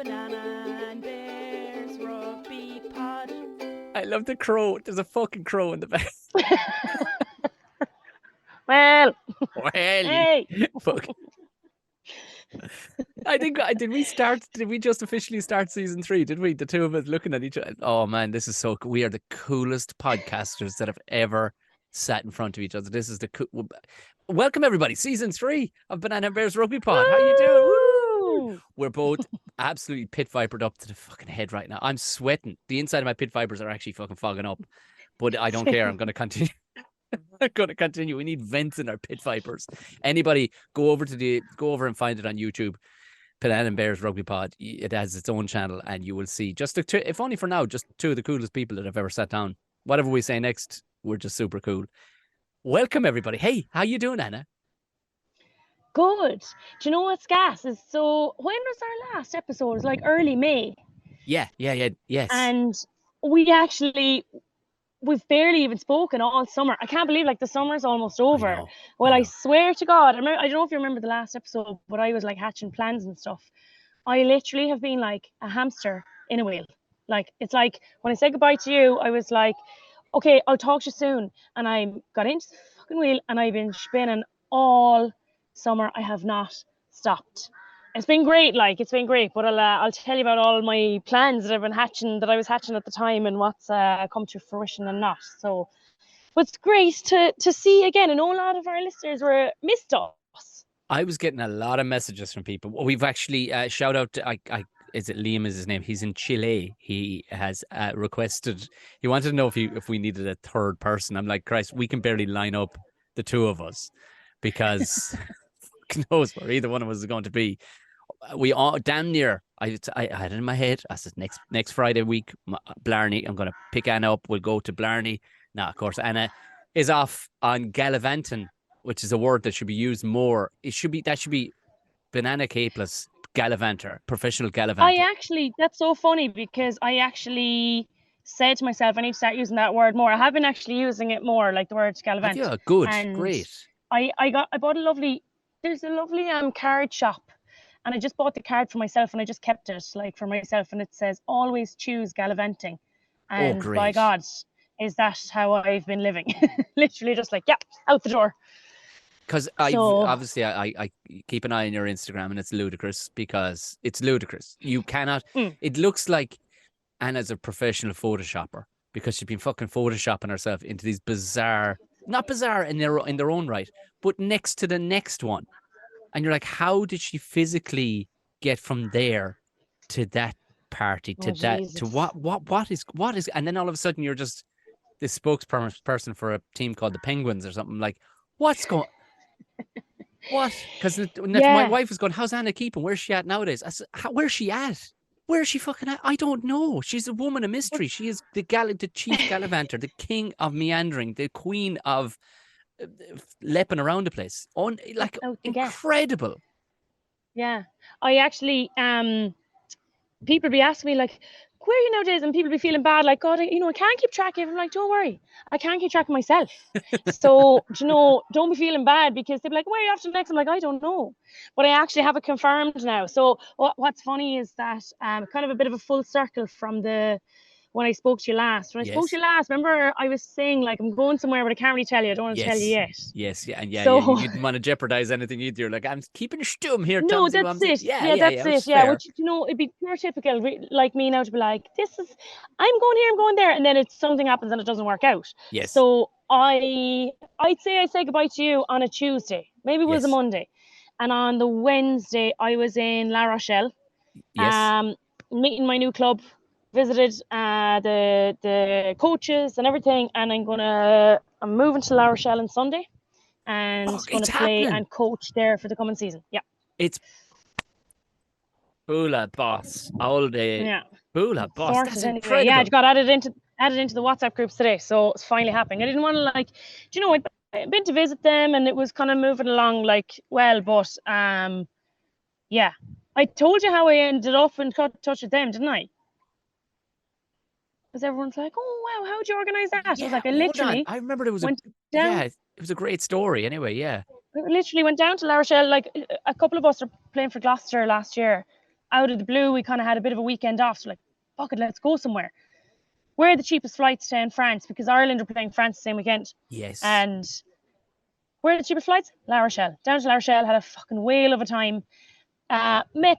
Banana and Bears Rugby Pod. I love the crow. There's a fucking crow in the back. Well, Hey. Fuck. Did we just officially start season 3? Did we? The two of us looking at each other. Oh man, this is so cool. We are the coolest podcasters that have ever sat in front of each other. This is the welcome everybody, season 3 of Banana and Bears Rugby Pod. How you doing? Woo! We're both absolutely pit vipered up to the fucking head right now. I'm sweating. The inside of my pit vipers are actually fucking fogging up, but I don't care. I'm going to continue. I'm going to continue. We need vents in our pit vipers. Anybody go over and find it on YouTube. Banana and Bears Rugby Pod. It has its own channel, and you will see if only for now, just two of the coolest people that have ever sat down. Whatever we say next, we're just super cool. Welcome everybody. Hey, how you doing, Anna? good. Do you know what's gas? So when was our last episode? It was like early May. Yes. And we've barely even spoken all summer. I can't believe the summer's almost over. I swear to God, I don't know if you remember the last episode, but I was hatching plans and stuff. I literally have been like a hamster in a wheel. It's like when I said goodbye to you, I was like, okay, I'll talk to you soon. And I got into the fucking wheel and I've been spinning all summer. I have not stopped. It's been great, but I'll tell you about all my plans that I was hatching at the time and what's come to fruition and not. So, but it's great to see again. I know a lot of our listeners missed us. I was getting a lot of messages from people. We've actually shout out to is it Liam is his name? He's in Chile. He has requested. He wanted to know if we needed a third person. I'm like, Christ, we can barely line up the two of us because who knows where either one of us is going to be. We all damn near. I had it in my head. I said next Friday week, Blarney. I'm going to pick Anna up. We'll go to Blarney. Now, of course, Anna is off on gallivanting, which is a word that should be used more. That should be banana capeless gallivanter, professional gallivanter. That's so funny because I actually said to myself, I need to start using that word more. I have been actually using it more, like the word gallivant. Yeah, good, and great. I bought there's a lovely card shop. And I just bought the card for myself and I just kept it for myself. And it says, always choose gallivanting. And by God, is that how I've been living? Literally just out the door. Because I keep an eye on your Instagram and it's ludicrous because it's ludicrous. You cannot, it looks like Anna's a professional Photoshopper because she's been fucking Photoshopping herself into these not bizarre in their own right, but next to the next one. And you're like, how did she physically get from there to that party, to Jesus. to what is, and then all of a sudden you're just this spokesperson for a team called the Penguins or something. Like, what's going, what? Because my wife was going, how's Anna keeping? Where's she at nowadays? I said, where's she at? Where's she fucking at? I don't know. She's a woman of mystery. She is the chief gallivanter, the king of meandering, the queen of leaping around the place incredible. Yeah, I actually people be asking me where are you nowadays, and people be feeling bad God, I can't keep track of it. I'm like, don't worry, I can't keep track of myself. So don't be feeling bad because they'll be like, where are you after next? I'm like, I don't know, but I actually have it confirmed now. So what's funny is that kind of a bit of a full circle from when I spoke to you last. Spoke to you last, remember I was saying I'm going somewhere, but I can't really tell you. I don't want to tell you yet. Yes, yeah, and you didn't want to jeopardize anything either. You're like, I'm keeping stum here. No, that's it. That's it. Yeah, which it'd be pure typical, like me now to be like, I'm going here, I'm going there, and then something happens and it doesn't work out. Yes. So I'd say I say goodbye to you on a Tuesday. Maybe it was a Monday, and on the Wednesday I was in La Rochelle. Yes. Meeting my new club. Visited the coaches and everything, and I'm moving to La Rochelle on Sunday and going to play and coach there for the coming season. Yeah, it's Bula boss all day. Yeah, Bula boss. Sorted that's anyway. Incredible. Yeah, it got added into the WhatsApp groups today, so it's finally happening. I didn't want to I'd been to visit them and it was kind of moving along but yeah, I told you how I ended up in touch with them, didn't I? Because everyone's like, oh wow, how'd you organize that? Yeah, I was like, I remember it was it was a great story anyway. Yeah, I literally went down to La Rochelle. A couple of us are playing for Gloucester last year, out of the blue, we kind of had a bit of a weekend off. So like, fuck it, let's go somewhere. Where are the cheapest flights to in France? Because Ireland are playing France the same weekend. Yes. And where are the cheapest flights? La Rochelle. Down to La Rochelle, had a fucking whale of a time. Met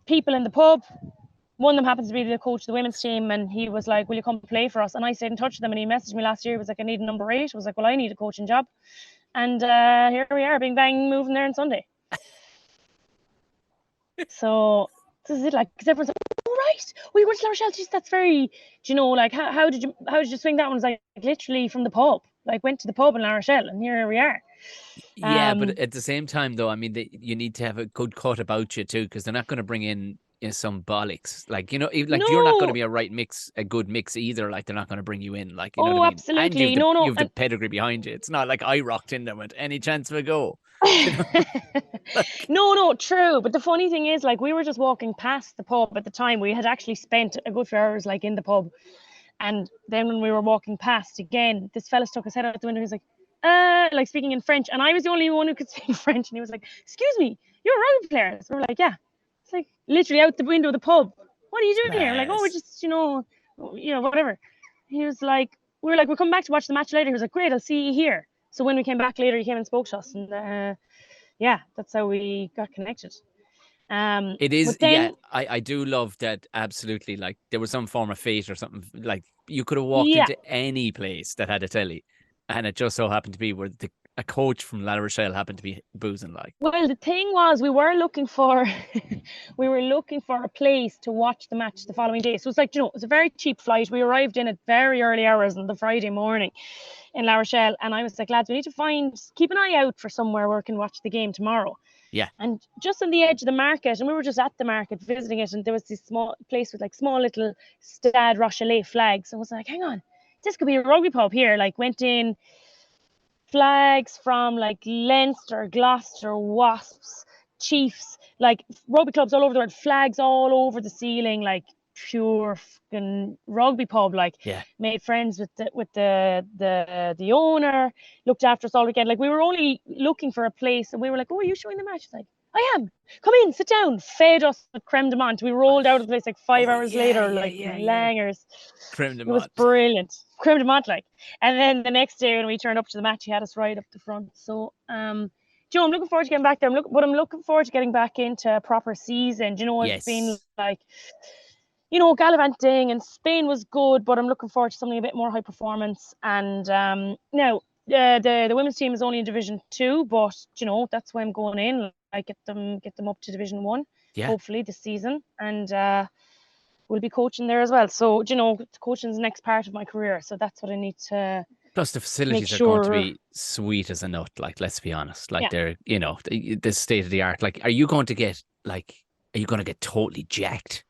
people in the pub. One of them happens to be the coach of the women's team, and he was like, will you come play for us? And I stayed in touch with them, and he messaged me last year. He was like, I need a number 8. I was like, well, I need a coaching job. And here we are, bing bang, moving there on Sunday. So this is it, like, because everyone's like, oh, right, we went to La Rochelle. Jeez, that's very, do you know, like, how did you swing that one? I was like, literally from the pub, like, went to the pub in La Rochelle, and here we are. Yeah, but at the same time, though, I mean, you need to have a good cut about you too, because they're not going to bring in some bollocks. Like, you know, like you're not going to be a good mix either. Like, they're not going to bring you in. Like, you know what I mean? Absolutely. And you have the pedigree behind you. It's not like I rocked in there with any chance of a go. You know? No, true. But the funny thing is, like, we were just walking past the pub at the time. We had actually spent a good few hours, like, in the pub. And then when we were walking past again, this fella stuck his head out the window. He's like, like speaking in French. And I was the only one who could speak French. And he was like, excuse me, you're a rugby player. So we're like, yeah. It's like literally out the window of the pub. What are you doing here? Like, oh, we're just, you know, whatever. He was like, we were like, we're coming back to watch the match later. He was like, great, I'll see you here. So when we came back later, he came and spoke to us. And yeah, that's how we got connected. It is, then, yeah, I do love that. Absolutely. Like, there was some form of fate or something. Like, you could have walked into any place that had a telly, and it just so happened to be where a coach from La Rochelle happened to be boozing. Like, well, the thing was, we were looking for a place to watch the match the following day. So it's like, you know, it's a very cheap flight. We arrived in at very early hours on the Friday morning in La Rochelle, and I was like, lads, we need to keep an eye out for somewhere where we can watch the game tomorrow. Yeah. And just on the edge of the market, and we were just at the market visiting it, and there was this small place with like small little Stade Rochelet flags. And I was like, hang on, this could be a rugby pub here. Like, went in, flags from like Leinster, Gloucester, Wasps, Chiefs, like rugby clubs all over the world, flags all over the ceiling, like pure fucking rugby pub. Like, made friends with the owner, looked after us all weekend. Like, we were only looking for a place, and we were like, oh, are you showing the match? It's like, I am. Come in, sit down. Fed us with creme de menthe. We rolled out of the place like 5 hours later, langers. Creme de menthe. It was brilliant. Creme de menthe, like. And then the next day when we turned up to the match, he had us right up the front. So, Joe, I'm looking forward to getting back there. But I'm looking forward to getting back into a proper season. Do you know, it's been like, you know, gallivanting, and Spain was good, but I'm looking forward to something a bit more high performance. And now the women's team is only in Division 2, but you know, that's why I'm going in. I get them up to Division 1, hopefully this season, and we'll be coaching there as well. So, you know, coaching is the next part of my career, so that's what I need to. Plus, the facilities are going to be sweet as a nut. Like, let's be honest. Like, they're, you know, the state of the art. Like, are you going to get totally jacked?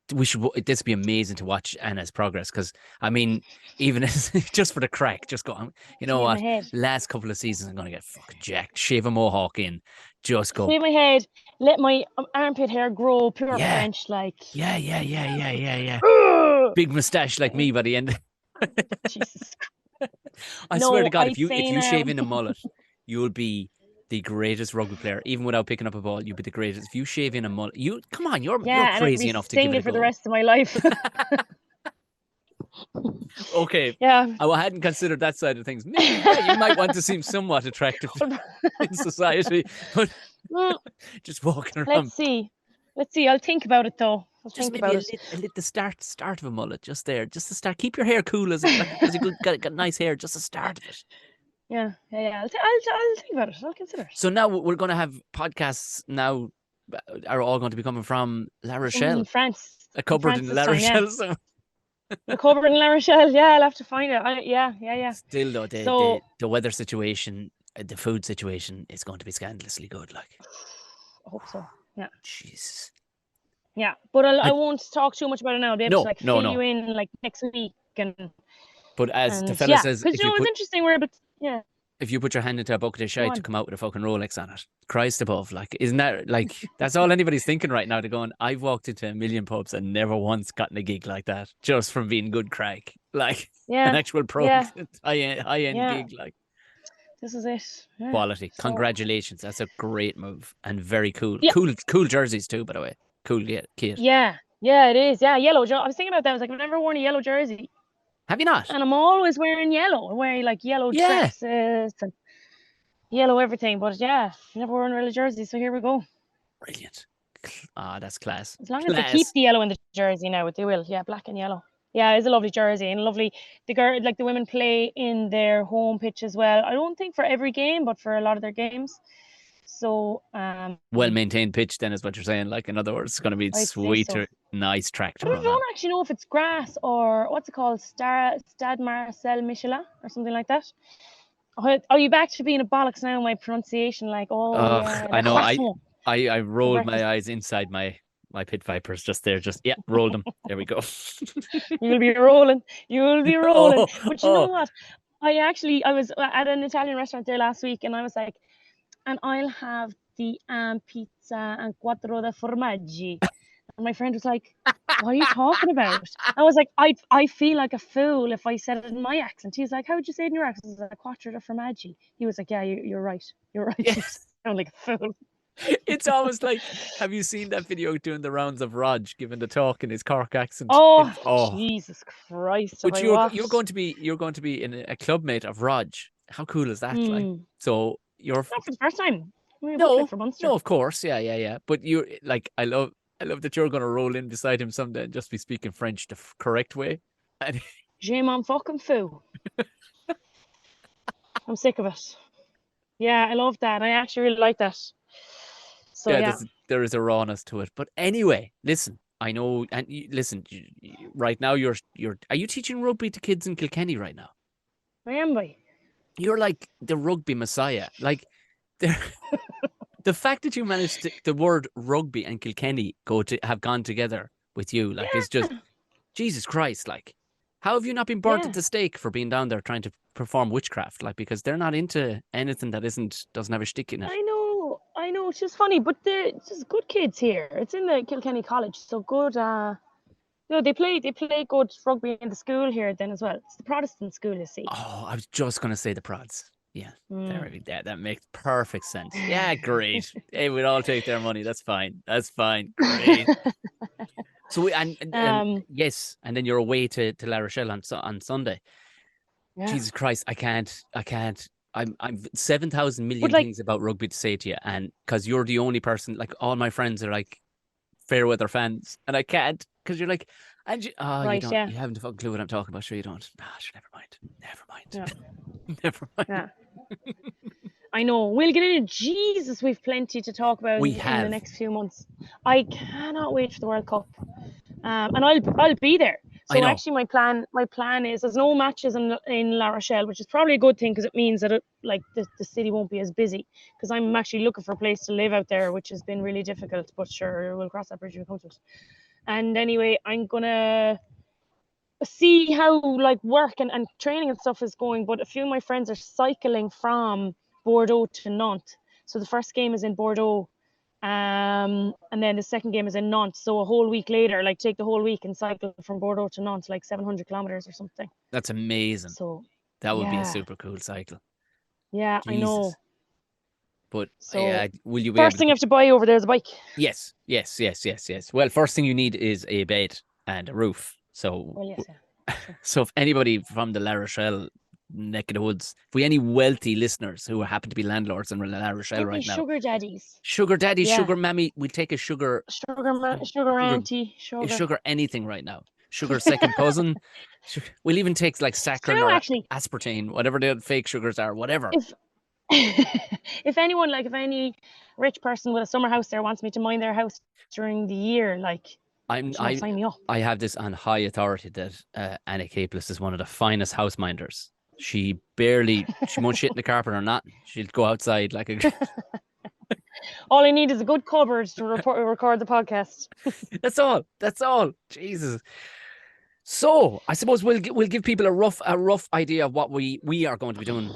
This would be amazing to watch Anna's progress, because I mean, even just for the crack, just go, you know what, last couple of seasons I'm going to get fucking jacked, shave a mohawk in, just go shave my head, let my armpit hair grow, pure French, like big moustache like me by the end. Jesus. I swear to God, if you shave in a mullet, you'll be the greatest rugby player. Even without picking up a ball, you'll be the greatest. If you shave in a mullet, you're crazy enough to give it a for go. The rest of my life. Okay. Yeah. I hadn't considered that side of things. Maybe, you might want to seem somewhat attractive in society, but just walking around. Let's see. I'll think about it though. The start of a mullet, just there, just to start. Keep your hair cool as you got nice hair, just the start of it. Yeah. I'll think about it. I'll consider it. So now we're going to have podcasts. Now are all going to be coming from La Rochelle, in France. A cupboard in La Rochelle. So. A cupboard in La Rochelle. Yeah, I'll have to find it. Yeah. Still though, the weather situation, the food situation is going to be scandalously good. Like, I hope so. Yeah. Jeez. Yeah, but I won't talk too much about it now. I'll be able to fill you in like next week But as the fella says, because you know, it's interesting. We're a bit, if you put your hand into a bucket of shite to come out with a fucking Rolex on it, Christ above, like, isn't that, like, that's all anybody's thinking right now? They're going, I've walked into a million pubs and never once gotten a gig like that, just from being good crack, like an actual pro high-end gig, like. This is it. Quality. Congratulations. That's a great move and very cool. Cool jerseys too, by the way. cool kit. Yeah, it is. Yeah, yellow. I was thinking about that. I was like, I've never worn a yellow jersey, Have you not? and I'm always wearing yellow. I'm wearing like yellow Yeah. dresses and yellow everything. But yeah, never worn a yellow jersey. So here we go. Brilliant. Ah, that's class. As long as they keep Class. the yellow in the jersey now, they will. Yeah, black and yellow. Yeah, it's a lovely jersey and lovely. The girl, like the women, play in their home pitch as well. I don't think for every game, but for a lot of their games. So Well maintained pitch, then, is what you're saying. Like, in other words, it's going to be I'd say so. sweeter, nice track to But I run on. don't actually know if it's grass or what's it called, Stade Marcel Michelin or something like that. Are you back to being a bollocks now? My pronunciation, like, yeah, I know. croissant. I rolled my breakfast. eyes inside my pit vipers just there. Just rolled them. There we go. You'll be rolling. You'll be rolling. Oh, But you know what? I was at an Italian restaurant there last week, and I was like, and I'll have the pizza and quattro de formaggi. And my friend was like, what are you talking about? I was like, I feel like a fool if I said it in my accent. He's like, how would you say it in your accent? I was like, quattro de formaggi. He was like, yeah, you're right. You're right. Yeah. You sound like a fool. It's almost like, have you seen that video doing the rounds of Rog giving the talk in his Cork accent? Oh, Jesus Christ. But you're going to be in a clubmate of Rog. How cool is that? Like, so you're not for the first time. no, for Munster. no, of course, yeah. But you're like, I love that you're going to roll in beside him someday and just be speaking French the correct way. And Je m'en fucking fou. I'm sick of it. Yeah, I love that. I actually really like that. So yeah. There is a rawness to it. But anyway, listen, I know, and listen, right now are you teaching rugby to kids in Kilkenny right now? I am, boy. You're like the rugby messiah. Like, the fact that you managed to, the word rugby and Kilkenny have gone together with you, like, it's just, Jesus Christ, like, how have you not been burnt at the stake for being down there trying to perform witchcraft? Like, because they're not into anything that doesn't have a stick in it. I know. It's just funny, but they're just good kids here. It's in the Kilkenny College, so good. They play good rugby in the school here then as well. It's the Protestant school, you see. Oh, I was just going to say the prods. Yeah, that makes perfect sense. Yeah, great. Hey, we'd all take their money. That's fine. Great. So yes, and then you're away to La Rochelle on Sunday. Yeah. Jesus Christ, I can't. I'm 7,000 million things about rugby to say to you, and because you're the only person, like, all my friends are like fair weather fans, and I can't, because you're like, and you haven't a fucking clue what I'm talking about. Sure, you don't. Never mind. Never mind. Yeah. I know. We'll get into Jesus. We've plenty to talk about in the next few months. I cannot wait for the World Cup, and I'll be there. So actually, my plan is there's no matches in La Rochelle, which is probably a good thing because it means that the city won't be as busy. Because I'm actually looking for a place to live out there, which has been really difficult. But sure, we'll cross that bridge when we come to it. And anyway, I'm gonna see how work and training and stuff is going. But a few of my friends are cycling from Bordeaux to Nantes. So the first game is in Bordeaux. And then the second game is in Nantes. So a whole week later, take the whole week and cycle from Bordeaux to Nantes, 700 kilometers or something. That's amazing. So that would be a super cool cycle. Yeah, Jesus. I know. But will you be first thing you have to buy over there is a bike? Yes. Well, first thing you need is a bed and a roof. So, so if anybody from the La Rochelle neck of the woods, if we any wealthy listeners who happen to be landlords in La Rochelle right now, sugar daddies, sugar mammy, we'll take a sugar auntie, sugar anything right now. Sugar second cousin. We'll even take saccharin or aspartame, whatever the fake sugars are, whatever. If anyone, if any rich person with a summer house there wants me to mind their house during the year, sign me up. I have this on high authority that Anna Capeless is one of the finest house minders. She won't shit in the carpet or not. She'll go outside like a. All I need is a good cupboard to record the podcast. That's all. Jesus. So I suppose we'll give people a rough idea of what we are going to be doing.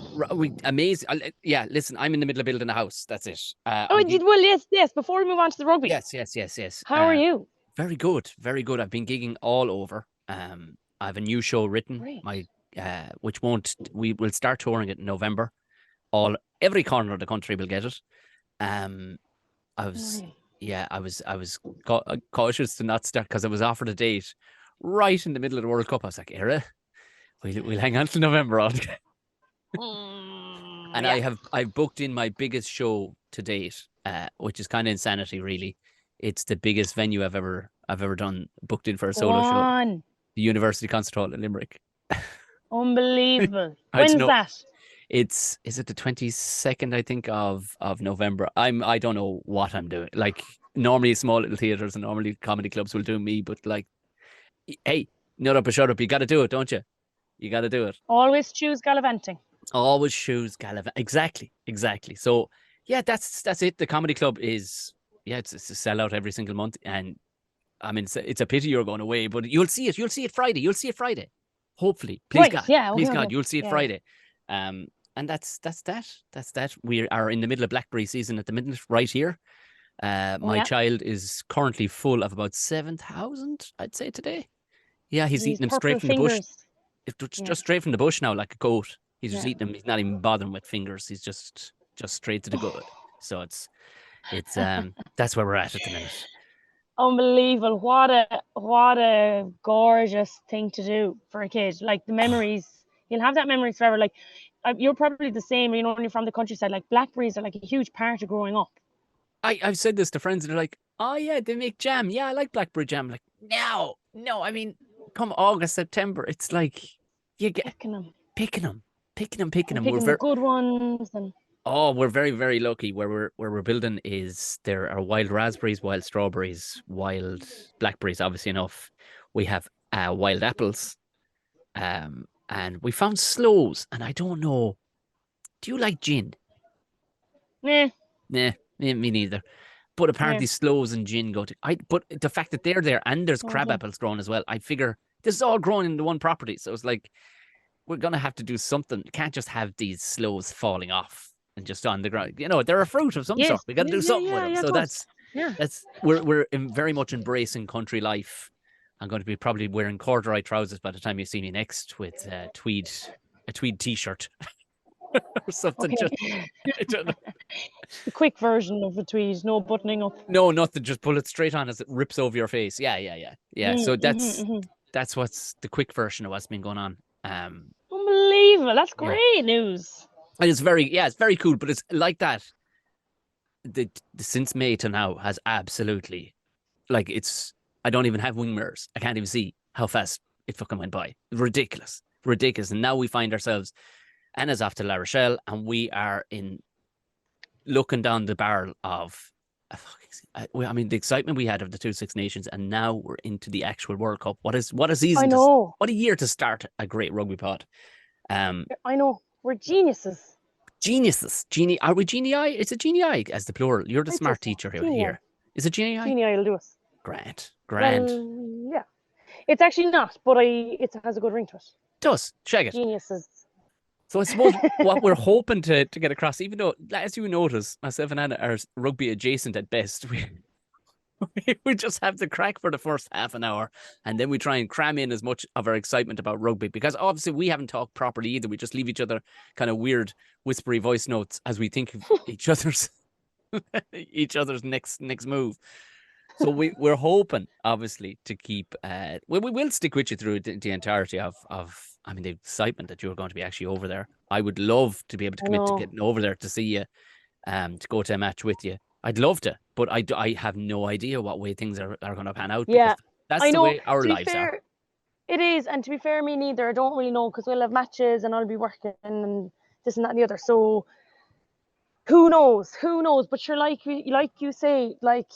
Amazing. Yeah. Listen, I'm in the middle of building a house. That's it. Yes. Before we move on to the rugby. Yes. How are you? Very good. I've been gigging all over. I have a new show written. Great. We will start touring it in November. Every corner of the country will get it. yeah, I was cautious to not start because I was offered a date right in the middle of the World Cup. I was like, Era, we'll hang on till November on. And Yeah. I've booked in my biggest show to date, which is kind of insanity, really. It's the biggest venue I've ever done, booked in for a Go solo show. on. The University Concert Hall in Limerick. Unbelievable. I don't When's know. that? Is it the 22nd, I think, of November? I don't know what I'm doing. Like, normally small little theaters and normally comedy clubs will do me, but like, hey, nut up or shut up, you got to do it, don't you? You got to do it. Always choose gallivanting. Always choose Gallivant. Exactly. So yeah, that's it. The comedy club is, yeah, it's a sellout every single month, and I mean, it's a pity you're going away, but you'll see it. You'll see it Friday. You'll see it Friday. Hopefully, please Right, God, yeah, please okay, God, okay. you'll see it Yeah, Friday. And that's that. We are in the middle of blackberry season at the minute, right here. My yeah. child is currently full of about 7,000, I'd say, today. Yeah, he's These eating them purple straight from the bush. fingers. It's Yeah. just straight from the bush now, like a goat. He's just Yeah. eating them. He's not even bothering with fingers. He's just straight to the gut. So it's that's where we're at the minute. Unbelievable. What a gorgeous thing to do for a kid. Like the memories, you'll have that memories forever. Like you're probably the same, you know, when you're from the countryside. Like blackberries are like a huge part of growing up. I've said this to friends and they're like, oh yeah, they make jam. Yeah, I like blackberry jam. Like, no, I mean, come August, September, it's like you get Picking them. picking them. And We're picking the good ones. And we're very, very lucky. Where we're building is there are wild raspberries, wild strawberries, wild blackberries, obviously enough. We have wild apples. And we found sloes, and I don't know. Do you like gin? nah, Nah, me neither. But apparently sloes and gin go to. But the fact that they're there and there's crab apples growing as well, I figure this is all growing in the one property. So it's like we're gonna have to do something. You can't just have these sloes falling off and just on the ground. You know, they're a fruit of some sort. We got to do something with them. So we're very much embracing country life. I'm going to be probably wearing corduroy trousers by the time you see me next with a tweed t-shirt or something. okay. I don't know. The quick version of a tweed, no buttoning up. No, nothing. Just pull it straight on as it rips over your face. Yeah. So that's what's the quick version of what's been going on. Unbelievable. That's great news. And it's very cool. But it's like that. The since May to now has absolutely, like, it's. I don't even have wing mirrors. I can't even see how fast it fucking went by. Ridiculous. And now we find ourselves, Anna's off to La Rochelle, and we are looking down the barrel of, I mean, the excitement we had of the 2 Six Nations, and now we're into the actual World Cup. What a season! I know. What a year to start a great rugby pod. I know. We're geniuses. Are we genii? It's a genii as the plural. You're the smart teacher here. Is it genii? Genii will do us. Grand. Well, yeah. It's actually not, but it has a good ring to it. Does. Check it. Geniuses. So I suppose what we're hoping to get across, even though, as you notice, myself and Anna are rugby adjacent at best, we just have the crack for the first half an hour, and then we try and cram in as much of our excitement about rugby, because obviously we haven't talked properly either. We just leave each other kind of weird, whispery voice notes as we think of each other's next move. So we're hoping, obviously, to keep. We will stick with you through the entirety of. I mean, the excitement that you're going to be actually over there. I would love to be able to commit to getting over there to see you, to go to a match with you. I'd love to, but I have no idea what way things are going to pan out. Yeah, that's the way our lives are. It is, and to be fair, me neither. I don't really know, because we'll have matches and I'll be working and this and that and the other. So who knows? But you're like you say, like,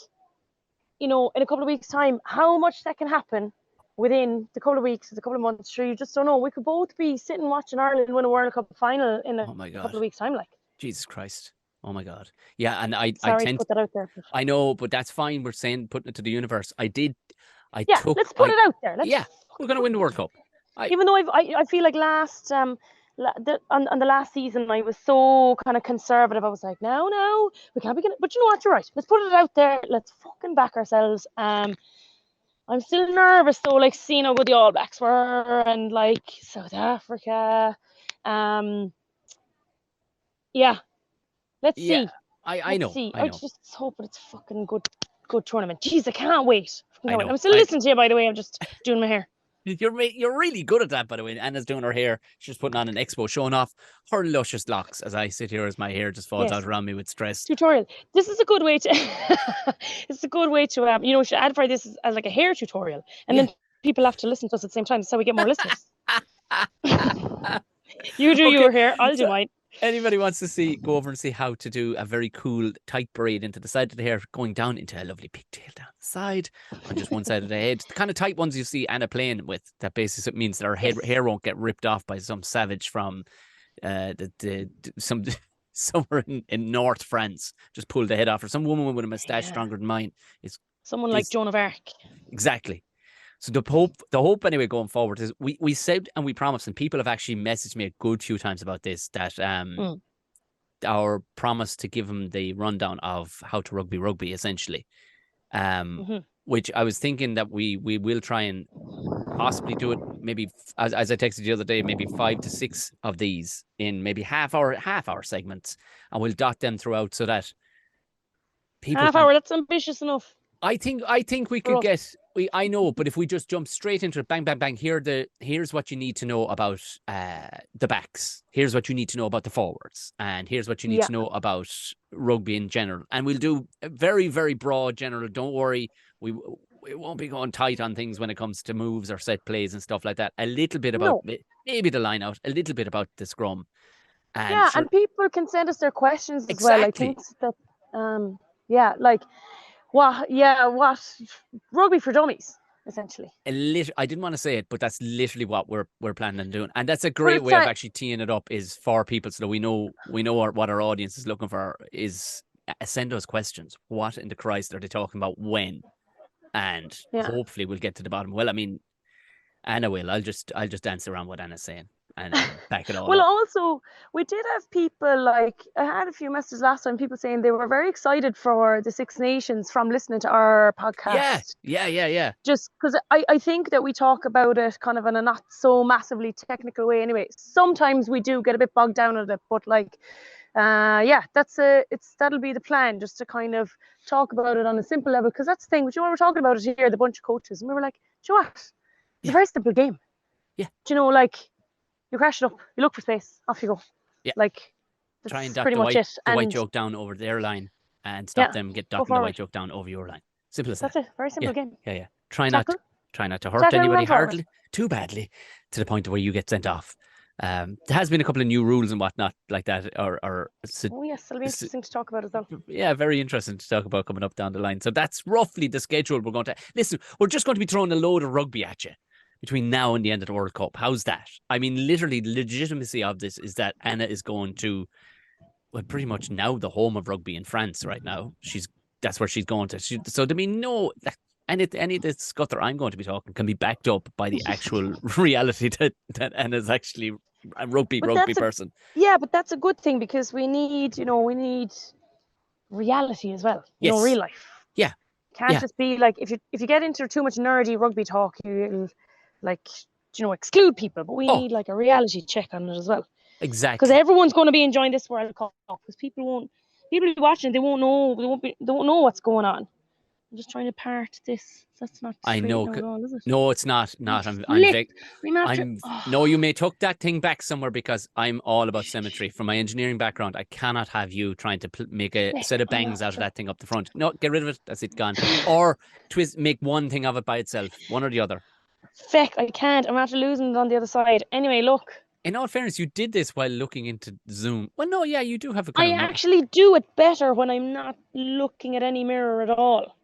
you know, in a couple of weeks' time, how much that can happen within the couple of weeks, the couple of months. Sure, you just don't know. We could both be sitting watching Ireland win a World Cup final in a couple of weeks' time, like. Jesus Christ. Oh my God. Yeah, and I tend to put that out there. I know, but that's fine. We're saying putting it to the universe. Let's put it out there. We're going to win the World Cup. Even though I feel like on the last season I was so kind of conservative. I was like, no, we can't be gonna. But you know what? You're right. Let's put it out there. Let's fucking back ourselves. I'm still nervous though, like seeing how good the All Blacks were, and like South Africa. Yeah. Let's see. I know. I just hope it's fucking good good tournament. Jeez, I can't wait. I know. I'm still listening to you, by the way. I'm just doing my hair. You're really good at that, by the way. Anna's doing her hair. She's putting on an expo, showing off her luscious locks as I sit here as my hair just falls out around me with stress. Tutorial. This is a good way to. It's a good way to we should advertise this as like a hair tutorial, and then people have to listen to us at the same time. That's how we get more listeners. You do your hair, I'll do mine. Anybody wants to go over and see how to do a very cool tight braid into the side of the hair, going down into a lovely pigtail down the side on just one side of the head. The kind of tight ones you see Anna playing with, that basically means that her hair won't get ripped off by some savage from somewhere in North France. Just pulled the head off, or some woman with a moustache stronger than mine. Someone like Joan of Arc. Exactly. So the hope anyway going forward is we said and we promised, and people have actually messaged me a good few times about this, that our promise to give them the rundown of how to rugby essentially, which I was thinking that we will try and possibly do it, maybe as I texted the other day, maybe 5 to 6 of these in maybe half hour segments, and we'll dot them throughout so that people half hour, that's ambitious enough. I think we could get. I know, but if we just jump straight into it, bang, bang, bang. Here's what you need to know about the backs. Here's what you need to know about the forwards, and here's what you need to know about rugby in general. And we'll do a very, very broad general. Don't worry, we won't be going tight on things when it comes to moves or set plays and stuff like that. A little bit about maybe the line out, a little bit about the scrum. And and people can send us their questions as well. I think that what rugby for dummies, essentially. I didn't want to say it, but that's literally what we're planning on doing, and that's a great way of actually teeing it up, is for people so that we know what our audience is looking for. Is send us questions. What in the Christ are they talking about? When? And hopefully we'll get to the bottom. Well, I mean, Anna will. I'll just dance around what Anna's saying and back it all well, up. Also, we did have people, like, I had a few messages last time, people saying they were very excited for the Six Nations from listening to our podcast. Yeah. Just because I think that we talk about it kind of in a not so massively technical way anyway. Sometimes we do get a bit bogged down with it, but like, that'll be the plan, just to kind of talk about it on a simple level, because that's the thing. We're talking about it here, the bunch of coaches, and we were like, do you know what? It's a very simple game. Yeah. Do you know, like, you crash it up, you look for space, off you go. Yeah. Like, try and duck the white joke down over their line and stop them ducking the white joke down over your line. Simple as that. That's it. Very simple game. Yeah. Try not to hurt anybody too badly to the point where you get sent off. There has been a couple of new rules and whatnot like that. Oh yes, it'll be interesting to talk about as well. Yeah, very interesting to talk about coming up down the line. So that's roughly the schedule we're going to. Listen, we're just going to be throwing a load of rugby at you between now and the end of the World Cup. How's that? I mean, literally, the legitimacy of this is that Anna is going to, well, pretty much now the home of rugby in France right now. That's where she's going to. So there be no, any of the scutter I'm going to be talking can be backed up by the actual reality that Anna's actually a rugby person. Yeah, but that's a good thing, because we need reality as well. Yes. Real life. Yeah. Can't just be like, if you get into too much nerdy rugby talk, you'll exclude people. But we need like a reality check on it as well. Exactly. Because everyone's going to be enjoying this World Cup, because people watching, they won't know what's going on. I'm just trying to part this. That's not. I know. At all, is it? No, it's not. No, you may tuck that thing back somewhere, because I'm all about symmetry. From my engineering background, I cannot have you trying to make a set of bangs out of that thing up the front. No, get rid of it. That's it, gone. Or make one thing of it by itself, one or the other. Feck, I can't. I'm after losing it on the other side. Anyway, look. In all fairness, you did this while looking into Zoom. Well, no, yeah, you do have a I actually do it better when I'm not looking at any mirror at all.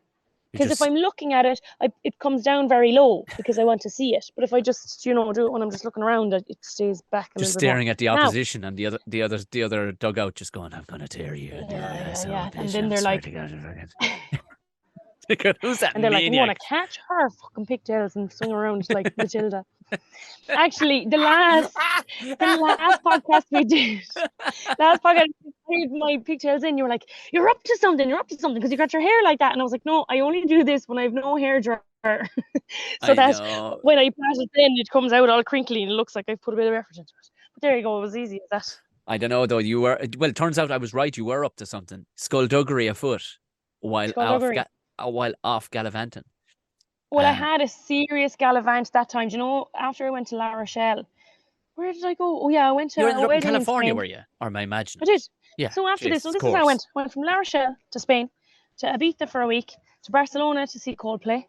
Because if I'm looking at it, it comes down very low because I want to see it. But if I just, do it when I'm just looking around, it stays back a little bit. Just staring at the opposition and the other dugout, just going, "I'm going to tear you." Yeah. And then they're like, "Who's that?" And they're like, "We want to catch her fucking pigtails and swing around like Matilda." Actually, the last podcast we did, my pigtails in, you were like, you're up to something, because you got your hair like that. And I was like, no, I only do this when I have no hair dryer. So that when I pat it in, it comes out all crinkly and it looks like I've put a bit of effort into it. But there you go, it was easy as that. I don't know though, it turns out I was right, you were up to something. Skullduggery afoot. a while off gallivanting. Well, I had a serious gallivant that time. Do you know, after I went to La Rochelle, where did I go? Oh yeah, I went to You a ended up in wedding in California, Spain. were you? Or am I imagining? I did. Yeah. So after this, Jesus, so of this is how I course. went. Went from La Rochelle to Spain, to Ibiza for a week, to Barcelona to see Coldplay,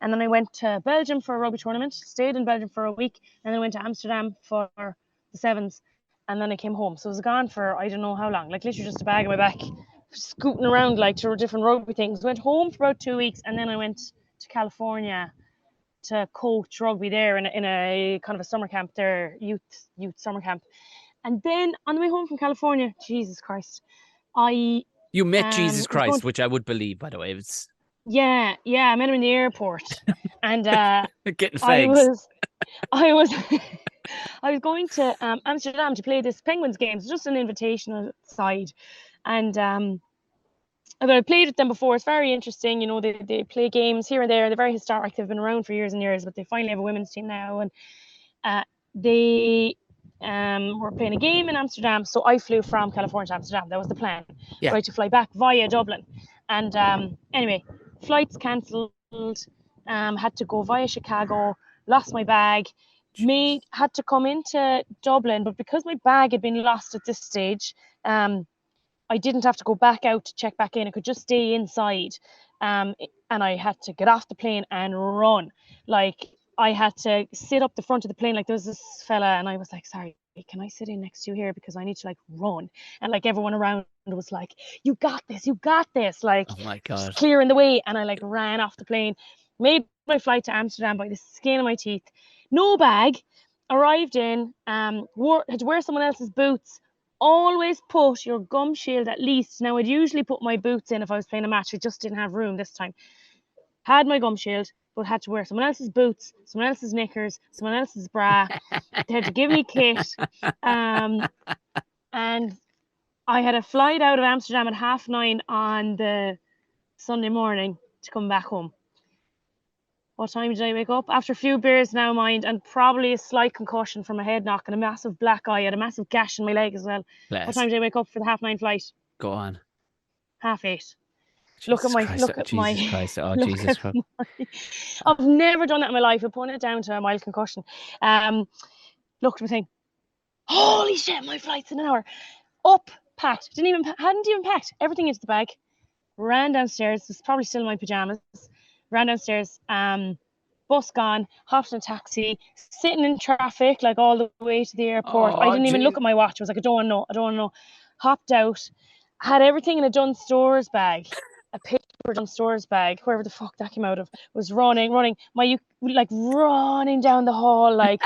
and then I went to Belgium for a rugby tournament. Stayed in Belgium for a week, and then went to Amsterdam for the sevens, and then I came home. So I was gone for I don't know how long, like literally just a bag on my back, scooting around like to different rugby things. Went home for about 2 weeks, and then I went to California to coach rugby there in a kind of a summer camp there, youth summer camp. And then on the way home from California, Jesus Christ, I You met Jesus was going Christ, which I would believe, by the way. It's yeah, I met him in the airport, and getting I fags. was I was going to Amsterdam to play this Penguins game, so just an invitational side, and I played with them before. It's very interesting, you know. They play games here and there. They're very historic. They've been around for years and years, but they finally have a women's team now, and they were playing a game in Amsterdam. So I flew from California to Amsterdam. That was the plan, Yeah. right, to fly back via Dublin. And anyway, flights cancelled. Had to go via Chicago. Lost my bag. Had to come into Dublin, but because my bag had been lost at this stage, I didn't have to go back out to check back in. I could just stay inside. And I had to get off the plane and run. Like, I had to sit up the front of the plane. Like, there was this fella, and I was like, sorry, can I sit in next to you here? Because I need to, like, run. And, like, everyone around was like, you got this. Like, Oh my just God. clearing the way. And I, like, ran off the plane, made my flight to Amsterdam by the skin of my teeth. No bag. Arrived in, had to wear someone else's boots. Always put your gum shield at least. Now, I'd usually put my boots in if I was playing a match. I just didn't have room this time. Had my gum shield, but had to wear someone else's boots, someone else's knickers, someone else's bra. They had to give me kit. And I had a flight out of Amsterdam at 9:30 on the Sunday morning to come back home. What time did I wake up? After a few beers, now mind, and probably a slight concussion from a head knock and a massive black eye. I had a massive gash in my leg as well. Bless. What time did I wake up for the 9:30 flight? Go on. 8:30. Jesus Look at my Christ. look at Jesus my Christ. Oh, look Jesus at Christ. I've never done that in my life. I put it down to a mild concussion. Looked at me saying, holy shit, my flight's in an hour. Up, packed. Hadn't even packed everything into the bag. Ran downstairs. It's probably still in my pajamas. Ran downstairs. Bus gone. Hopped in a taxi. Sitting in traffic like all the way to the airport. I didn't even look at my watch. I was like, I don't want to know. Hopped out. Had everything in a Dunnes Stores bag. A paper Dunnes Stores bag, wherever the fuck that came out of. Was running. Like running down the hall, like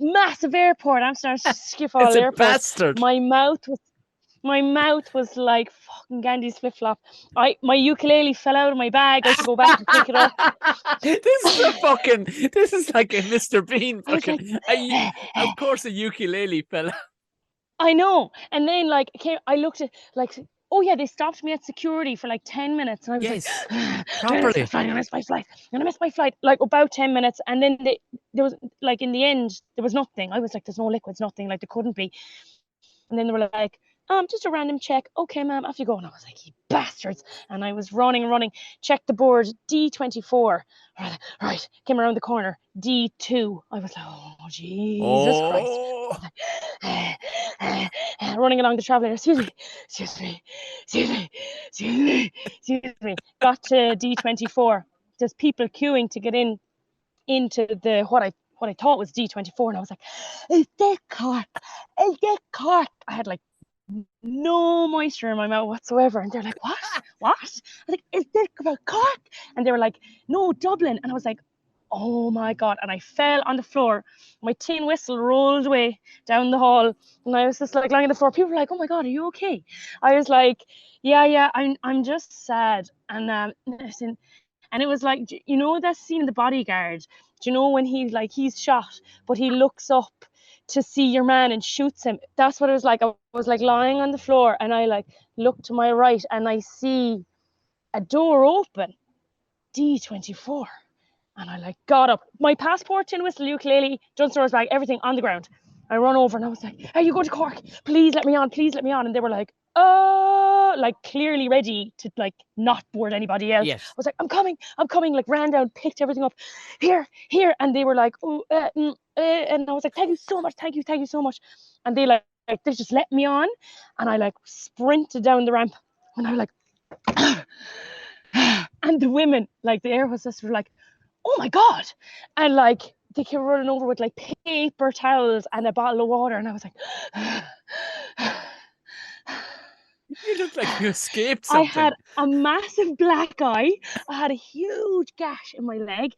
massive airport, Amsterdam Schiphol It's a Airport. bastard. My mouth was like fucking Gandhi's flip flop. My ukulele fell out of my bag. I had to go back and pick it up. This is like a Mr. Bean I was fucking. like, Of course, a ukulele fella. I know. And then like I looked at like, oh yeah, they stopped me at security for like 10 minutes, and I was Yes, like, properly. I'm gonna miss my flight. Like about 10 minutes, and then there was like in the end there was nothing. I was like, there's no liquids, nothing. Like there couldn't be. And then they were like, just a random check. Okay, ma'am, off you go. And I was like, you bastards. And I was running, checked the board, D24. Right, came around the corner, D2. I was like, oh, Jesus Christ. Running along the travelator, excuse me. Got to D24. There's people queuing to get into the what I thought was D24, and I was like, is this Cork? I had like no moisture in my mouth whatsoever, and they're like, what? I was like, is this about Cork? And they were like, no, Dublin. And I was like, oh my God. And I fell on the floor. My tin whistle rolled away down the hall, and I was just like lying on the floor. People were like, oh my God, are you okay? I was like, yeah, I'm just sad. And listen, and it was like, you know that scene in The Bodyguard? Do you know when he's shot, but he looks up to see your man and shoots him? That's what it was like. I was like lying on the floor, and I like look to my right, and I see a door open, D24. And I like got up, my passport, tin whistle, ukulele, Dunnes Stores bag, everything on the ground. I run over and I was like, are you going to Cork? Please let me on. And they were like, like clearly ready to like not board anybody else. Yes. I was like, I'm coming, like ran down, picked everything up, here, and they were like, oh, and I was like, thank you so much, thank you so much, and they like they just let me on, and I like sprinted down the ramp, and I was like, and the women, like the air hostess, were like, oh my god, and like they came running over with like paper towels and a bottle of water, and I was like. You look like you escaped I something. had a massive black eye. I had a huge gash in my leg.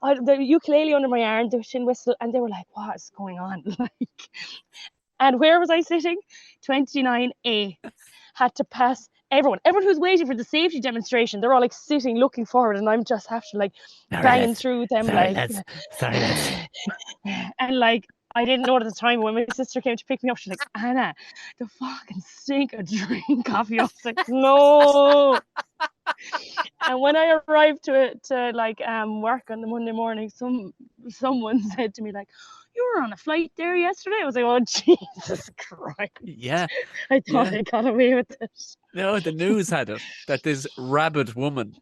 I had the ukulele under my arm, the shin whistle, and they were like, "What is going on?" Like, and where was I sitting? 29A. Had to pass everyone who's waiting for the safety demonstration. They're all like sitting, looking forward, and I'm just have to like banging through them, Sorry, lads. and like. I didn't know at the time, when my sister came to pick me up, she's like, Anna, the fucking stink of drink coffee. I was like, no. And when I arrived to like work on the Monday morning, someone said to me like, you were on a flight there yesterday. I was like, oh Jesus Christ. Yeah. I thought I got away with it. No, the news had it that this rabid woman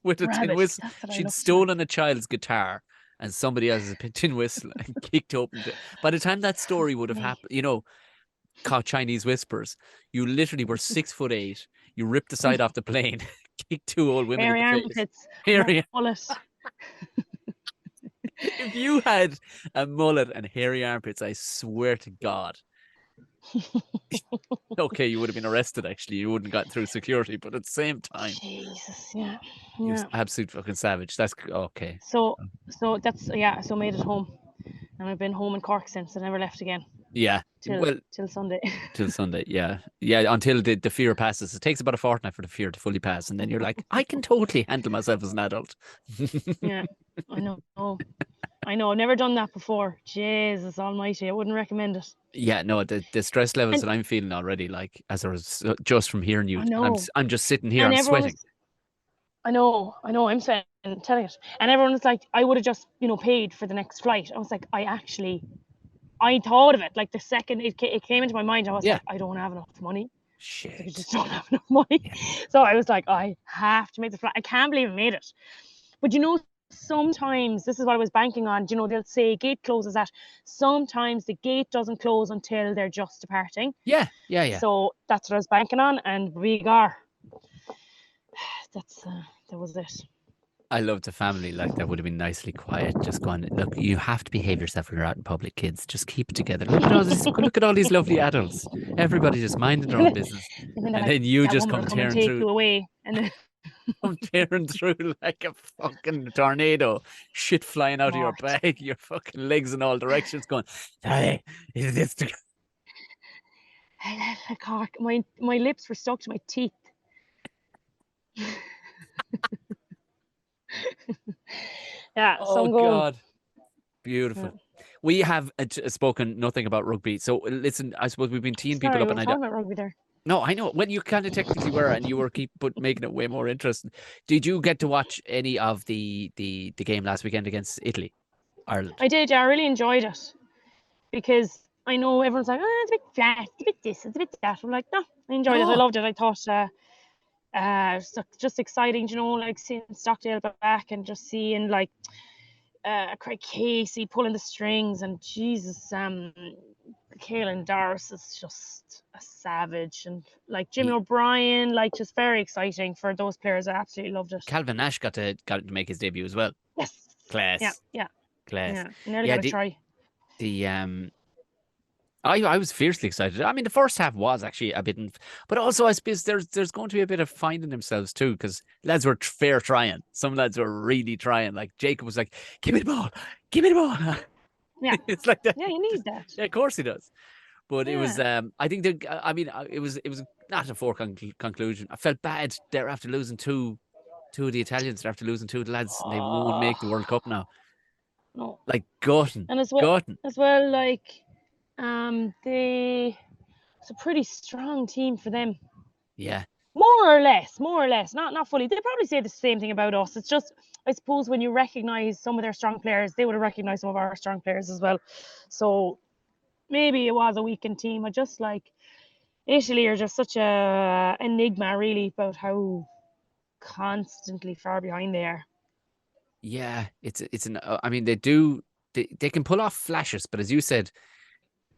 with a tin whistle, she'd stolen a child's guitar and somebody else's tin whistle and kicked open. By the time that story would have happened, you know, caught Chinese whispers, you literally were 6'8". You ripped the side off the plane, kicked two old women hairy in the armpits, face. Hairy mullet. If you had a mullet and hairy armpits, I swear to God. Okay, you would have been arrested, actually. You wouldn't have gotten through security, but at the same time. Jesus, yeah. He was absolute fucking savage. That's okay. So that's so made it home. And I've been home in Cork since. I never left again. Yeah. Till Sunday. Till Sunday, yeah. Yeah, until the fear passes. It takes about a fortnight for the fear to fully pass, and then you're like, I can totally handle myself as an adult. Yeah, I know. I've never done that before. Jesus almighty, I wouldn't recommend it. Yeah, no, the stress levels that I'm feeling already, like as I was just from hearing you, I'm just sitting here, I'm sweating. I know, I'm sweating, telling it. And everyone was like, I would have just, paid for the next flight. I was like, I thought of it. Like the second it came into my mind, I was like, I don't have enough money. Shit. I just don't have enough money. Yeah. So I was like, I have to make the flight. I can't believe I made it. But sometimes this is what I was banking on. They'll say gate closes at. Sometimes the gate doesn't close until they're just departing. Yeah. So that's what I was banking on, and we are. That was it. I love the family. Like, that would have been nicely quiet. Just going, look, you have to behave yourself when you're out in public, kids. Just keep it together. Look at all these lovely adults. Everybody just minding their own business. And then you just come tearing through. You away, and then come tearing through like a fucking tornado. Shit flying out of your bag, your fucking legs in all directions, going, hey, is this the... Cork. My lips were stuck to my teeth. Yeah. Oh God, beautiful. Yeah. We have spoken nothing about rugby. So listen, I suppose we've been teeing people up, and I don't about rugby there. No, I know. When you kind of technically were, and you were making it way more interesting. Did you get to watch any of the game last weekend against Italy, Ireland? I did. Yeah, I really enjoyed it, because I know everyone's like, oh, it's a bit flat, it's a bit this, it's a bit that. I'm like, no, I enjoyed it. I loved it. I thought just exciting, like seeing Stockdale back and just seeing like Craig Casey pulling the strings, and Jesus, Caelan Doris is just a savage, and like Jimmy O'Brien, like just very exciting for those players. I absolutely loved it. Calvin Nash got to make his debut as well. Yes. Class. Yeah. Class. Yeah. Nearly got a try. I was fiercely excited. I mean, the first half was actually a bit, but also I suppose there's going to be a bit of finding themselves too, because lads were fair trying. Some lads were really trying. Like Jacob was like, "Give me the ball, give me the ball." Yeah, it's like that. Yeah, you need that. Yeah, of course he does. But it was, I think it was not a foregone conclusion. I felt bad there after losing two of the Italians. After losing two of the lads, they won't make the World Cup now. No, like gutting, and as well, like. It's a pretty strong team for them. Yeah. More or less, not fully. They probably say the same thing about us. It's just, I suppose, when you recognise some of their strong players, they would have recognised some of our strong players as well. So maybe it was a weakened team. I just like, Italy are just such a enigma, really, about how constantly far behind they are. Yeah, I mean, they can pull off flashes, but as you said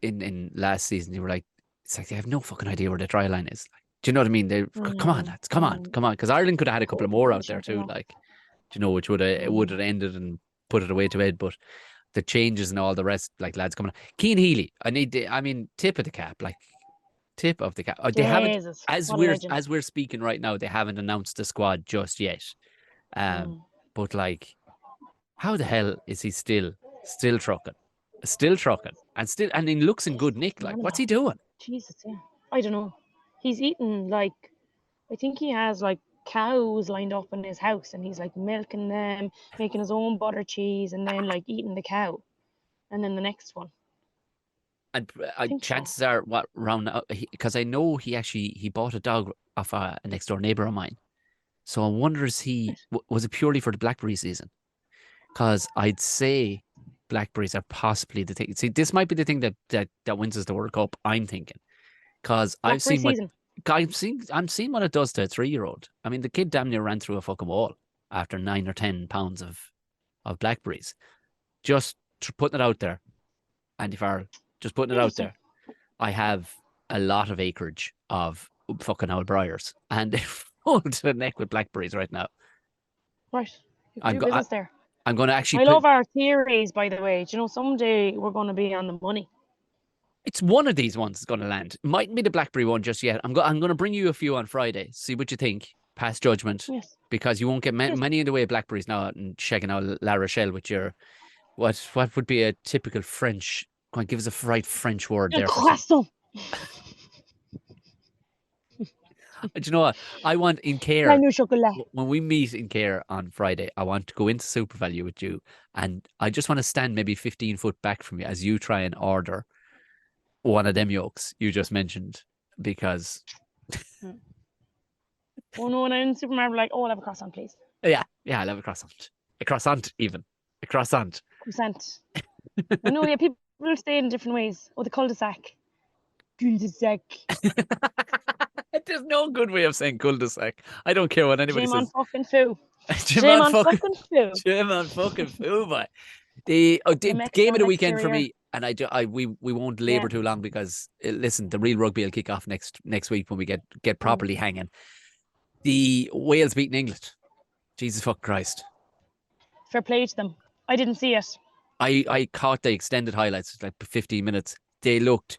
in last season, you were like, it's like they have no fucking idea where the try line is. Like, do you know what I mean? Come on, lads, come on, come on, because Ireland could have had a couple of more out there too, like, do you know, which would have ended and put it away to bed, but the changes and all the rest, like lads coming on. Keane Healy, I mean, tip of the cap, like tip of the cap. They haven't, Jesus, what a legend. as we're speaking right now, they haven't announced the squad just yet. But like, how the hell is he still trucking, and he looks in good nick? Like, what's he doing? Jesus, yeah. I don't know. He's eating like, I think he has like cows lined up in his house, and he's like milking them, making his own butter cheese, and then like eating the cow, and then the next one. And think so. chances are, what round, because I know he bought a dog off a next door neighbor of mine. So I wonder, was it purely for the blackberry season? Because I'd say blackberries are possibly the thing. See, this might be the thing that wins us the World Cup, I'm thinking. Because I've seen what season. I'm seeing what it does to a 3-year-old. I mean, the kid damn near ran through a fucking wall after 9 or 10 pounds of blackberries. Just putting it out there. Andy Farrell, just putting it out there. I have a lot of acreage of fucking old briars, and they're full to the neck with blackberries right now. Right. You do business there. I'm going to actually. I love our theories, by the way. Do you know, someday we're going to be on the money. It's one of these ones that's going to land. Mightn't be the blackberry one just yet. I'm going to bring you a few on Friday. See what you think. Pass judgment. Yes. Because you won't get many in the way of blackberries now and shaking out La Rochelle with your what would be a typical French. Go on, give us a right French word there. Croissant. Do you know what? I want in Care, chocolate. when we meet in Care on Friday, I want to go into Super Value with you, and I just want to stand maybe 15 foot back from you as you try and order one of them yolks you just mentioned, because Oh no, when I'm in the supermarket, like, oh, I'll have a croissant, please. Yeah, I'll have a croissant. A croissant, even. A croissant. Croissant. I know, yeah, people say it in different ways. Oh, the cul-de-sac. Cul-de-sac. There's no good way of saying cul-de-sac. I don't care what anybody Shame says. on fucking foo. Shame on fucking foo. Shame on fucking foo, boy. The game of the weekend for me, and we won't labour too long, because listen, the real rugby will kick off next week when we get properly hanging. The Wales beating England. Jesus fuck Christ. Fair play to them. I didn't see it. I caught the extended highlights, like 15 minutes. They looked,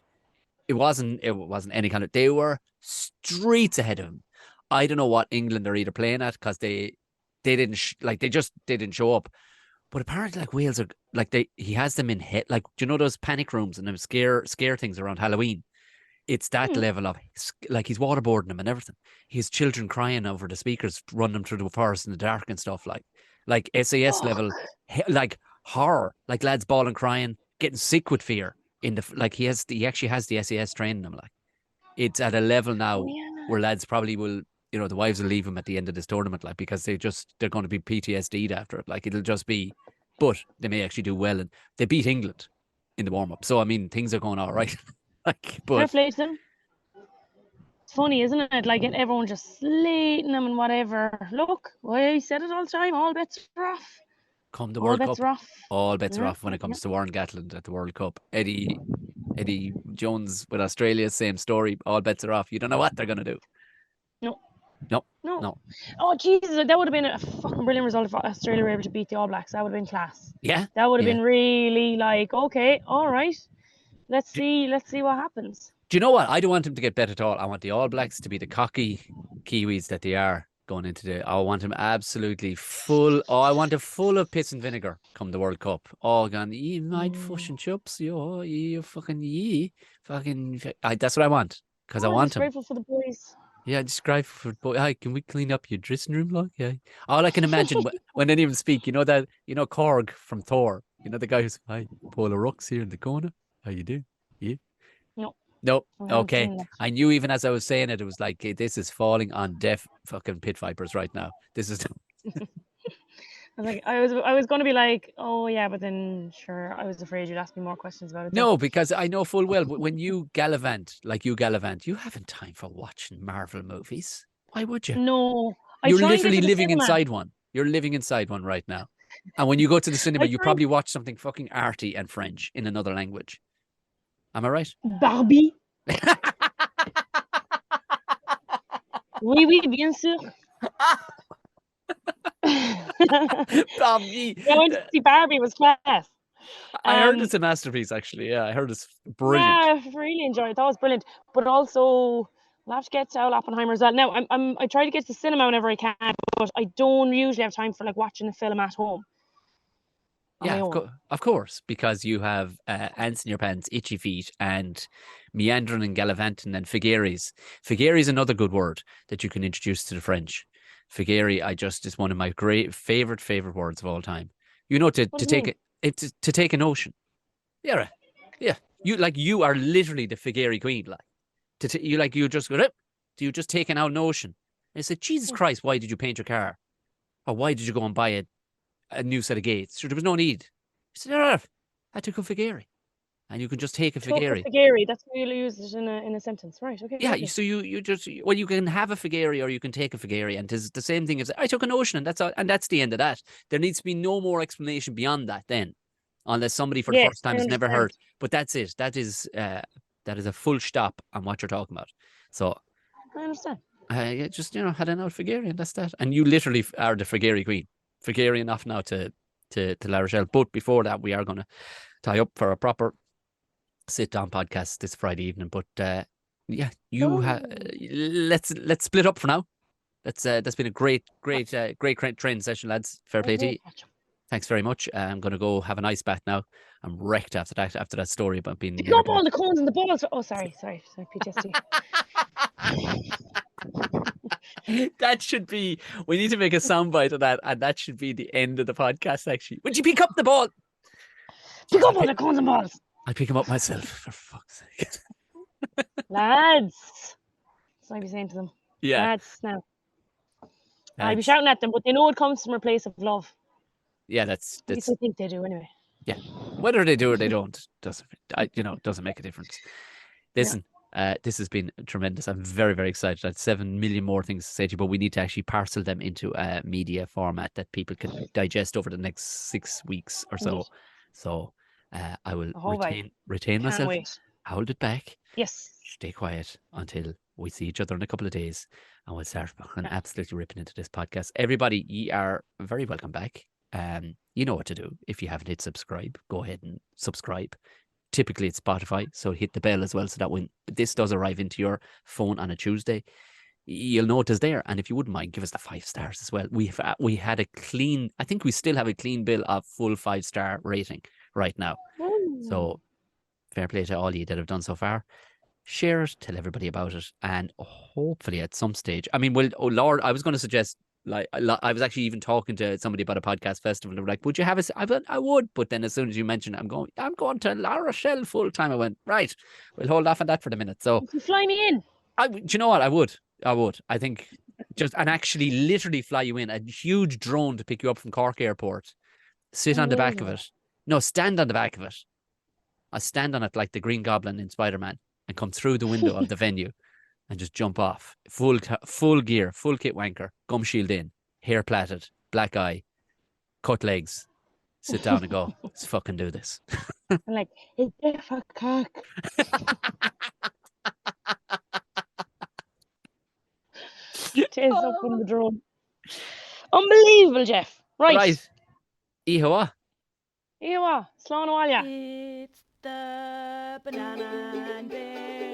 it wasn't any kind of, they were streets ahead of them. I don't know what England are either playing at, because they didn't they didn't show up. But apparently, like, Wales are like, he has them in head, like, do you know those panic rooms and them scare things around Halloween? It's that level of, like, he's waterboarding them and everything. He has children crying over the speakers, running them through the forest in the dark and stuff, like SAS level, like horror, like lads bawling, crying, getting sick with fear. He actually has the SAS training them. Like, it's at a level now where lads probably will, the wives will leave him at the end of this tournament, like, because they're going to be PTSD'd after it. Like, it'll just be, but they may actually do well, and they beat England in the warm up. So I mean, things are going all right. Like, but fair play to them. It's funny, isn't it? Like, everyone just slating them and whatever. Look, I said it all the time. All bets are off. Come the World Cup, all bets are off when it comes Yeah. to Warren Gatland at the World Cup. Eddie Jones with Australia, same story. All bets are off. You don't know what they're going to do. No. Oh, Jesus, that would have been a fucking brilliant result if Australia were able to beat the All Blacks. That would have been class. Yeah. That would have been really like, okay, all right. Let's see what happens. Do you know what? I don't want him to get bet at all. I want the All Blacks to be the cocky Kiwis that they are going into I want him absolutely full. Oh, I want him full of piss and vinegar come the World Cup. Oh, gone, you might fush and chups. You fucking, that's what I want. Because I want him. Grateful for the boys. Yeah, just grateful for boy. Hi, can we clean up your dressing room? Like, yeah. All I can imagine when they even speak, Korg from Thor. The guy who's, hi, Paula Rooks here in the corner. How you doing? Yeah. No. Okay. I knew even as I was saying it, it was like, hey, this is falling on deaf fucking pit vipers right now. This is. I was going to be like, oh yeah, but then sure, I was afraid you'd ask me more questions about it. No, because I know full well when you gallivant, you haven't time for watching Marvel movies. Why would you? No, I You're try and get literally to the living cinema. inside one. You're living inside one right now. And when you go to the cinema, you try- probably watch something fucking arty and French in another language. Am I right? Barbie. Oui, oui, bien sûr. Barbie. I went to see Barbie. Was class. I heard it's a masterpiece, actually. Yeah, I heard it's brilliant. Yeah, I really enjoyed it. That was brilliant. But also, I'll have to get to Oppenheimer as well. Now, I try to get to the cinema whenever I can, but I don't usually have time for like watching a film at home. Yeah, of course, because you have ants in your pants, itchy feet, and meandering and gallivanting and figueries. Figuerie is another good word that you can introduce to the French. Figuerie, is one of my great favorite words of all time. You know, to take it to take an ocean. Yeah, yeah. You are literally the Figuerie queen. Like you just go up. You just taking out an ocean. And it's like, Jesus Christ, why did you paint your car? Or why did you go and buy a new set of gates? Sure, there was no need. He said, no, I took a Figuerie. And you can just take a Figuerie. Figuerie, that's how you use it in a sentence, right? Okay. Yeah, okay. so you just, well, you can have a Figuerie or you can take a Figuerie, and it's the same thing as I took an ocean, and that's the end of that. There needs to be no more explanation beyond that then, unless somebody for the first time has never heard. But that's it. That is a full stop on what you're talking about. So I understand. Just had an out Figuerie, and that's that. And you literally are the Figuerie queen. Figuerie enough now to La Rochelle. But before that, we are going to tie up for a proper sit-down podcast this Friday evening. But let's split up for now. That's been a great training session, lads. Fair play to you. Thanks very much. I'm going to go have an ice bath now. I'm wrecked after that story about being. Pick up all the cones and the balls. Oh, sorry, PTSD. That should be. We need to make a soundbite of that, and that should be the end of the podcast. Actually, would you pick up the ball? Pick up all the cones and balls. I'll pick them up myself, for fuck's sake. Lads, that's what I'd be saying to them. Yeah, lads. Now, I'd be shouting at them, but they know it comes from a place of love. Yeah, that's. I think they do anyway. Yeah, whether they do or they don't doesn't make a difference. Listen. This has been tremendous. I'm very, very excited. I had 7 million more things to say to you, but we need to actually parcel them into a media format that people can digest over the next 6 weeks or so. So I will retain myself. Wait. Hold it back. Yes. Stay quiet until we see each other in a couple of days, and we'll start absolutely ripping into this podcast. Everybody, you are very welcome back. You know what to do. If you haven't hit subscribe, go ahead and subscribe. Typically it's Spotify, so hit the bell as well, so that when this does arrive into your phone on a Tuesday, you'll know it is there. And if you wouldn't mind, give us the 5 stars as well. We had a clean, I think we still have a clean bill of full 5-star rating right now. So fair play to all you that have done so far. Share it, tell everybody about it, and hopefully at some stage, I mean, I was going to suggest, like, I was actually even talking to somebody about a podcast festival, and they were like, would you have I would, but then as soon as you mentioned it, I'm going to La Rochelle full time. I went, right, we'll hold off on that for the minute. So you fly me in. Do you know what? I would. I think and actually literally fly you in, a huge drone to pick you up from Cork Airport, sit on the back of it. No, stand on the back of it. I stand on it like the Green Goblin in Spider-Man and come through the window of the venue and just jump off. Full gear, full kit wanker, gum shield in, hair plaited, black eye, cut legs, sit down and go, let's fucking do this. I'm like, it's a cock. Tis up in the drone. Unbelievable, Jeff. Right. Ihawa. Slán Walla. It's the Banana and Bear